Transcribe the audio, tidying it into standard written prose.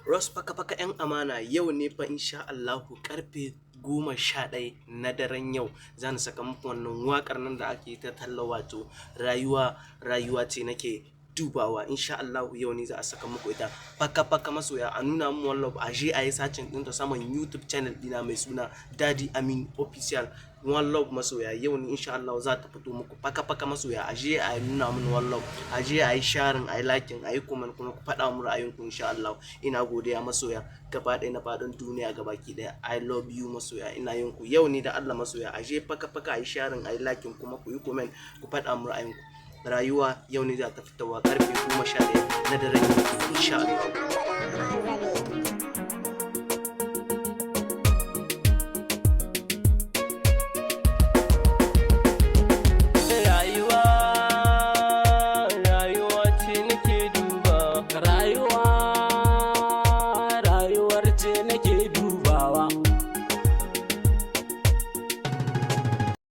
Ross faka 'yan amana yau ne fa insha Allahu karfe 11 na daren yau za ni saka muku wannan waƙar nan da ake ta talla wato rayuwa ce nake dubawa insha Allahu yau ne za a saka muku ita faka masoya a nuna mu wallah a je a yi sacin ɗinta saman YouTube channel ɗina mai suna Daddy Amin Official. One Love masoya yau ne insha Allah za ta fito muku faka masoya a je a nuna mun One Love a je a yi sharing a yi liking a yi comment kuma ku faɗa mu ra'ayinku insha Allah. Ina godiya masoya gaba ɗaya na faɗin duniya gabaki ɗaya. I love you masoya ina yin ku yau ne da Allah masoya a je faka a yi sharing a yi liking kuma ku yi comment ku faɗa mu ra'ayinku. Rayuwa yau ne za ta fitowa karfe 11 na daren insha Allah.